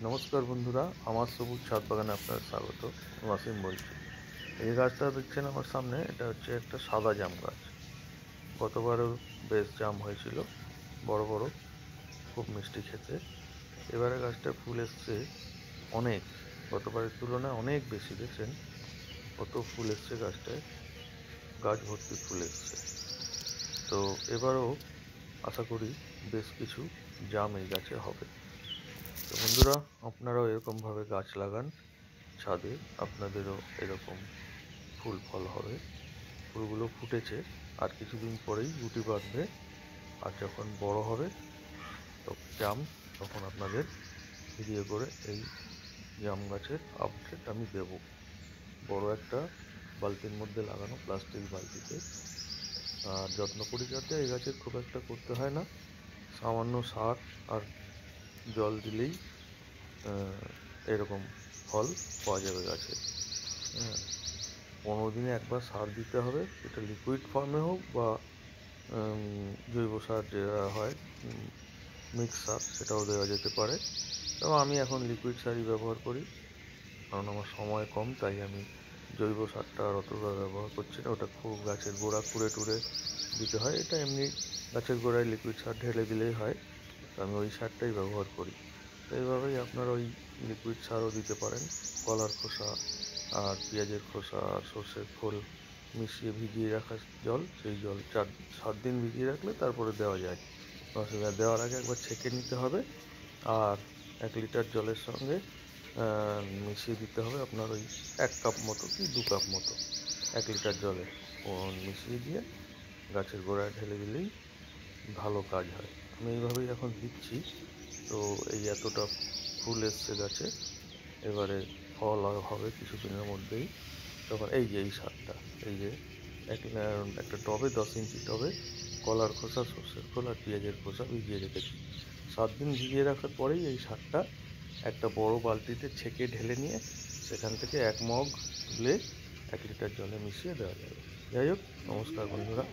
নমস্কার বন্ধুরা, আমার সবুজ ছাদ বাগানে আপনার স্বাগত। ওয়াসিম বলছি। এই গাছটা দেখছেন আমার সামনে, এটা হচ্ছে একটা সাদা জাম গাছ। গতবারও বেশ জাম হয়েছিল, বড় বড়, খুব মিষ্টি খেতে। এবারে গাছটায় ফুল এসছে অনেক, গতবারের তুলনায় অনেক বেশি। দেখছেন কত ফুল এসছে গাছটায়, গাছ ভর্তি ফুল এসছে। তো এবারও আশা করি বেশ কিছু জাম এই গাছে হবে। তো বন্ধুরা, আপনারাও এরকমভাবে গাছ লাগান ছাদে, আপনাদেরও এরকম ফুল ফল হবে। ফুলগুলো ফুটেছে, আর কিছুদিন পরেই গুটি বাঁধবে, আর যখন বড় হবে জাম, তখন আপনাদের ভিডিও করে এই জাম গাছের আপডেট আমি দেব। বড় একটা বালতির মধ্যে লাগানো, প্লাস্টিক বালতিতে। আর যত্ন পরিচর্যা এই গাছের খুব একটা করতে হয় না, সামান্য সার আর জল দিলেই এরকম ফল পাওয়া যাবে গাছে। হ্যাঁ, 15 দিনে একবার সার দিতে হবে, সেটা লিকুইড ফর্মে হোক বা জৈব সার যেটা হয়, মিক্স সার, সেটাও দেওয়া যেতে পারে। তবে আমি এখন লিকুইড সারই ব্যবহার করি, কারণ আমার সময় কম, তাই আমি জৈব সারটা আর অতটা ব্যবহার করছি না। ওটা খুব গাছের গোড়া কুড়ে টুড়ে দিতে হয়, এটা এমনি গাছের গোড়ায় লিকুইড সার ঢেলে দিলেই হয়। তো আমি ওই সারটাই ব্যবহার করি। তো এইভাবেই আপনারা ওই লিকুইড সারও দিতে পারেন। কলার খোসা আর পেঁয়াজের খোসা আর সর্ষের খোল মিশিয়ে ভিজিয়ে রাখা জল, সেই জল 4-7 দিন ভিজিয়ে রাখলে তারপরে দেওয়া যায়, অসুবিধা। দেওয়ার আগে একবার ছেঁকে নিতে হবে, আর 1 লিটার জলের সঙ্গে মিশিয়ে দিতে হবে আপনার ওই 1 কাপ মতো কি 2 কাপ মতো, 1 লিটার জলে মিশিয়ে দিয়ে গাছের গোড়ায় ঢেলে দিলেই ভালো কাজ হয়। আমি এইভাবেই এখন দিচ্ছি। তো এই এতটা ফুল এসছে গাছে, এবারে ফল হবে কিছুদিনের মধ্যেই। তখন এই যে এই সারটা, এই যে একটা টবে, 10 ইঞ্চি টবে কলার খোসা, সর্ষের খোল আর পেঁয়াজের খোসা ভিজিয়ে রেখেছি। 7 দিন ভিজিয়ে রাখার পরেই এই সারটা একটা বড় বালতিতে ছেঁকে ঢেলে নিয়ে সেখান থেকে 1 মগ তুলে 1 লিটার জলে মিশিয়ে দেওয়া যাবে। যাই হোক, নমস্কার বন্ধুরা।